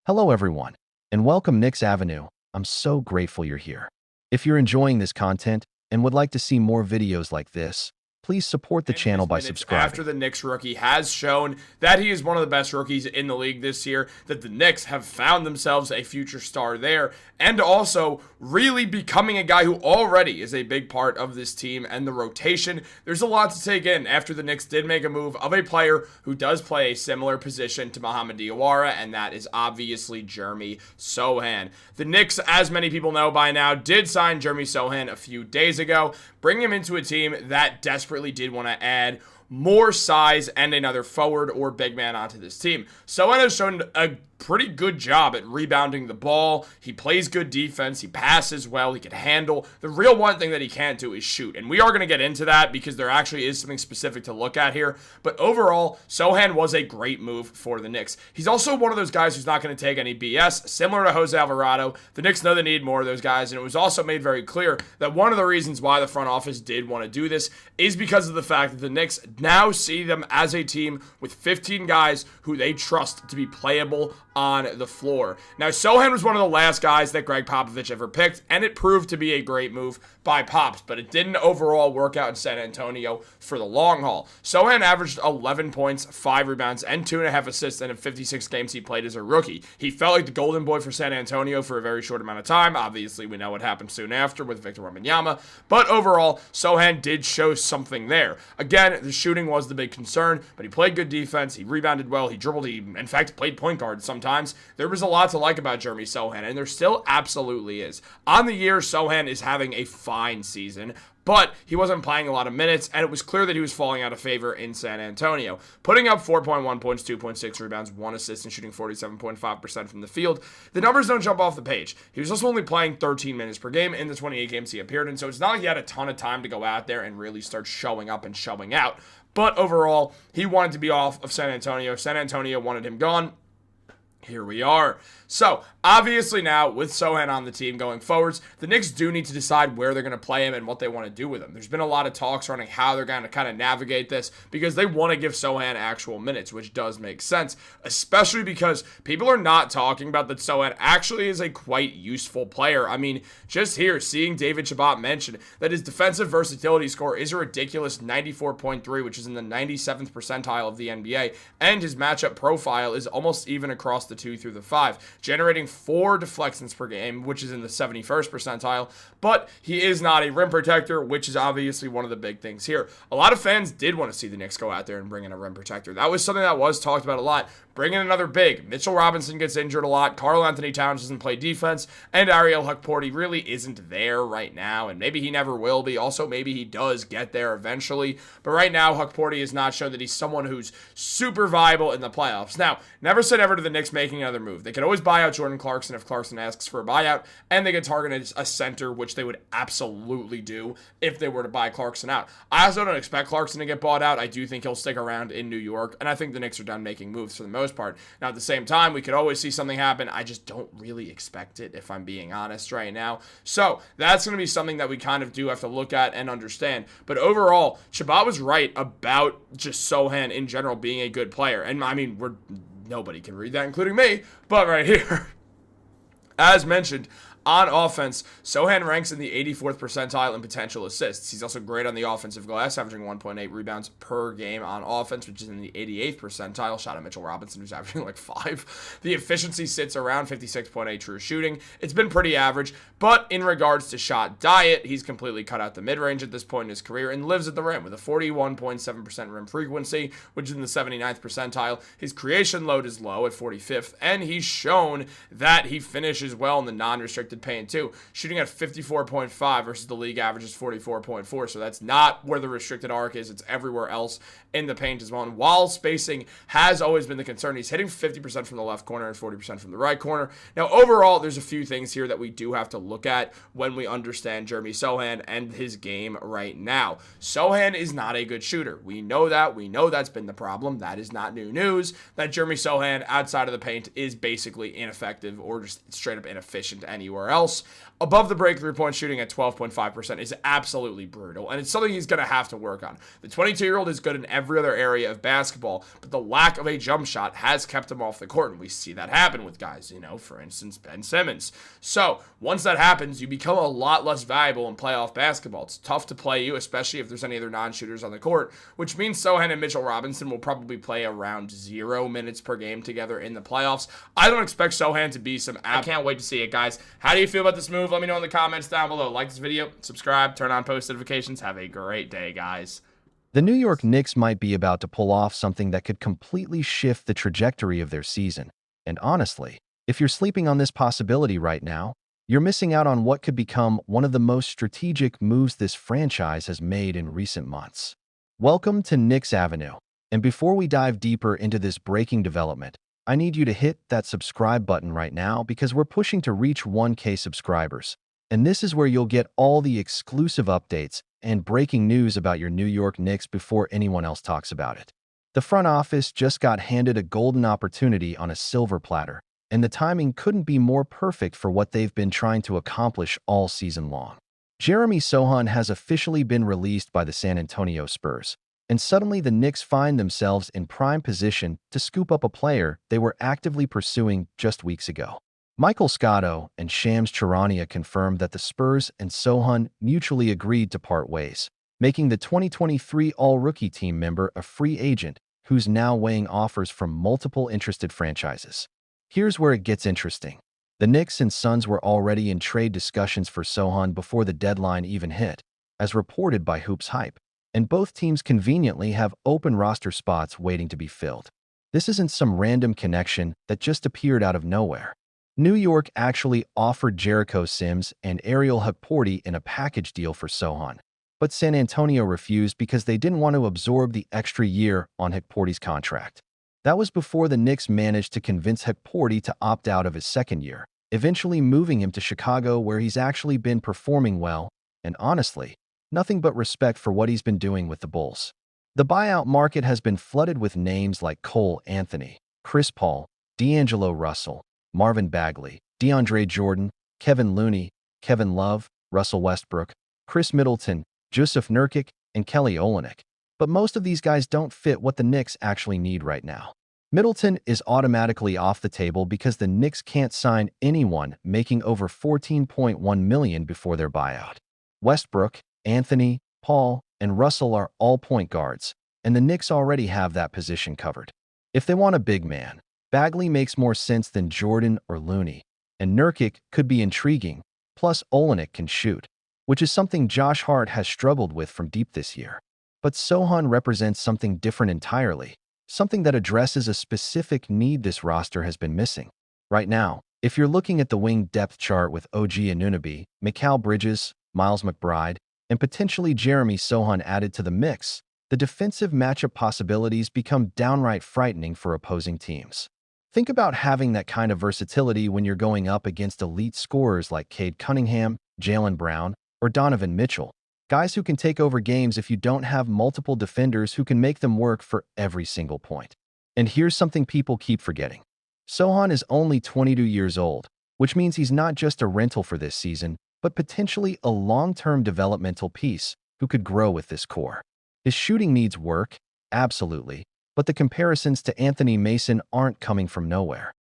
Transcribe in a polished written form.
Hello everyone, and welcome Knicks Avenue. I'm so grateful you're here. If you're enjoying this content and would like to see more videos like this, please support the And channel his by minutes after subscribing. the Knicks rookie has shown that he is one of the best rookies in the league this year, that the Knicks have found themselves a future star there, and also really becoming a guy who already is a big part of this team and the rotation. There's a lot to take in after the Knicks did make a move of a player who does play a similar position to Mohamed Diawara, and that is obviously Jeremy Sochan. The Knicks, as many people know by now, did sign Jeremy Sochan a few days ago, bring him into a team that desperately did want to add more size and another forward or big man onto this team. Sochan has shown a pretty good job at rebounding the ball. He plays good defense. He passes well. He can handle. The real one thing that he can't do is shoot. And we are going to get into that because there actually is something specific to look at here. But overall, Sochan was a great move for the Knicks. He's also one of those guys who's not going to take any BS. Similar to Jose Alvarado, the Knicks know they need more of those guys. And it was also made very clear that one of the reasons why the front office did want to do this is because of the fact that the Knicks now see them as a team with 15 guys who they trust to be playable on the floor. Now, Sochan was one of the last guys that Greg Popovich ever picked, and it proved to be a great move by Pops, but it didn't overall work out in San Antonio for the long haul. Sochan averaged 11 points, 5 rebounds, and 2.5 assists in the 56 games he played as a rookie. He felt like the golden boy for San Antonio for a very short amount of time. Obviously, we know what happened soon after with Victor Wembanyama, but overall, Sochan did show something there. Again, the shooting was the big concern, but he played good defense, he rebounded well, he dribbled, he in fact played point guard sometimes. There was a lot to like about Jeremy Sochan, and there still absolutely is. On the year, Sochan is having a fine season, but he wasn't playing a lot of minutes, and it was clear that he was falling out of favor in San Antonio. Putting up 4.1 points, 2.6 rebounds, 1 assist, and shooting 47.5% from the field, the numbers don't jump off the page. He was also only playing 13 minutes per game in the 28 games he appeared in, so it's not like he had a ton of time to go out there and really start showing up and showing out. But overall, he wanted to be off of San Antonio. San Antonio wanted him gone. Here we are. So, obviously now, with Sochan on the team going forwards, the Knicks do need to decide where they're going to play him and what they want to do with him. There's been a lot of talk surrounding how they're going to kind of navigate this because they want to give Sochan actual minutes, which does make sense, especially because people are not talking about that Sochan actually is a quite useful player. I mean, just here, seeing David Chabot mention that his defensive versatility score is a ridiculous 94.3, which is in the 97th percentile of the NBA, and his matchup profile is almost even across the 2 through the 5. Generating 4 deflections per game, which is in the 71st percentile, but he is not a rim protector, which is obviously one of the big things here. A lot of fans did want to see the Knicks go out there and bring in a rim protector. That was something that was talked about a lot. Bring in another big. Mitchell Robinson gets injured a lot. Karl Anthony Towns doesn't play defense, and Ariel Hukporti really isn't there right now, and maybe he never will be. Also, maybe he does get there eventually, but right now, Hukporti has not shown that he's someone who's super viable in the playoffs. Now, never say never to the Knicks making another move. They can always buy out Jordan Clarkson if Clarkson asks for a buyout, and they can target a center, which they would absolutely do if they were to buy Clarkson out. I also don't expect Clarkson to get bought out. I do think he'll stick around in New York, and I think the Knicks are done making moves for the most part. Now, at the same time, we could always see something happen. I just don't really expect it, if I'm being honest right now. So that's going to be something that we kind of do have to look at and understand. But overall, Chabot was right about just Sochan in general being a good player. And I mean, nobody can read that, including me, but right here, as mentioned, on offense, Sochan ranks in the 84th percentile in potential assists. He's also great on the offensive glass, averaging 1.8 rebounds per game on offense, which is in the 88th percentile. Shout out Mitchell Robinson, who's averaging like 5. The efficiency sits around 56.8 true shooting. It's been pretty average, but in regards to shot diet, he's completely cut out the mid-range at this point in his career and lives at the rim with a 41.7% rim frequency, which is in the 79th percentile. His creation load is low at 45th, and he's shown that he finishes well in the non-restricted paint too, shooting at 54.5 versus the league average is 44.4. So that's not where the restricted arc is. It's everywhere else in the paint as well. And while spacing has always been the concern, he's hitting 50% from the left corner and 40% from the right corner. Now, overall, there's a few things here that we do have to look at when we understand Jeremy Sochan and his game right now. Sochan is not a good shooter. We know that. We know that's been the problem. That is not new news, that Jeremy Sochan outside of the paint is basically ineffective or just straight up inefficient anywhere anywhere else. Above the break three-point shooting at 12.5% is absolutely brutal, and it's something he's going to have to work on. The 22-year-old is good in every other area of basketball, but the lack of a jump shot has kept him off the court, and we see that happen with guys, for instance, Ben Simmons. So, once that happens, you become a lot less valuable in playoff basketball. It's tough to play you, especially if there's any other non-shooters on the court, which means Sochan and Mitchell Robinson will probably play around 0 minutes per game together in the playoffs. I don't expect Sochan to be I can't wait to see it, guys. How do you feel about this move? Let me know in the comments down below. Like this video, subscribe, turn on post notifications. Have a great day, guys. The New York Knicks might be about to pull off something that could completely shift the trajectory of their season. And honestly, if you're sleeping on this possibility right now, you're missing out on what could become one of the most strategic moves this franchise has made in recent months. Welcome to Knicks Avenue. And before we dive deeper into this breaking development, I need you to hit that subscribe button right now because we're pushing to reach 1K subscribers. And this is where you'll get all the exclusive updates and breaking news about your New York Knicks before anyone else talks about it. The front office just got handed a golden opportunity on a silver platter, and the timing couldn't be more perfect for what they've been trying to accomplish all season long. Jeremy Sochan has officially been released by the San Antonio Spurs, and suddenly the Knicks find themselves in prime position to scoop up a player they were actively pursuing just weeks ago. Michael Scotto and Shams Charania confirmed that the Spurs and Sochan mutually agreed to part ways, making the 2023 All-Rookie team member a free agent who's now weighing offers from multiple interested franchises. Here's where it gets interesting. The Knicks and Suns were already in trade discussions for Sochan before the deadline even hit, as reported by Hoops Hype, and both teams conveniently have open roster spots waiting to be filled. This isn't some random connection that just appeared out of nowhere. New York actually offered Jericho Sims and Ariel Hukporti in a package deal for Sochan, but San Antonio refused because they didn't want to absorb the extra year on Hukporti's contract. That was before the Knicks managed to convince Hukporti to opt out of his second year, eventually moving him to Chicago where he's actually been performing well, and honestly, nothing but respect for what he's been doing with the Bulls. The buyout market has been flooded with names like Cole Anthony, Chris Paul, D'Angelo Russell, Marvin Bagley, DeAndre Jordan, Kevin Looney, Kevin Love, Russell Westbrook, Chris Middleton, Jusuf Nurkic, and Kelly Olynyk. But most of these guys don't fit what the Knicks actually need right now. Middleton is automatically off the table because the Knicks can't sign anyone making over $14.1 million before their buyout. Westbrook, Anthony, Paul, and Russell are all point guards, and the Knicks already have that position covered. If they want a big man, Bagley makes more sense than Jordan or Looney, and Nurkic could be intriguing, plus Olynyk can shoot, which is something Josh Hart has struggled with from deep this year. But Sochan represents something different entirely, something that addresses a specific need this roster has been missing. Right now, if you're looking at the wing depth chart with OG Anunoby, Mikal Bridges, Miles McBride, and potentially Jeremy Sochan added to the mix, the defensive matchup possibilities become downright frightening for opposing teams. Think about having that kind of versatility when you're going up against elite scorers like Cade Cunningham, Jaylen Brown, or Donovan Mitchell, guys who can take over games if you don't have multiple defenders who can make them work for every single point. And here's something people keep forgetting. Sochan is only 22 years old, which means he's not just a rental for this season, but potentially a long-term developmental piece who could grow with this core. His shooting needs work, absolutely, but the comparisons to Anthony Mason aren't coming from nowhere.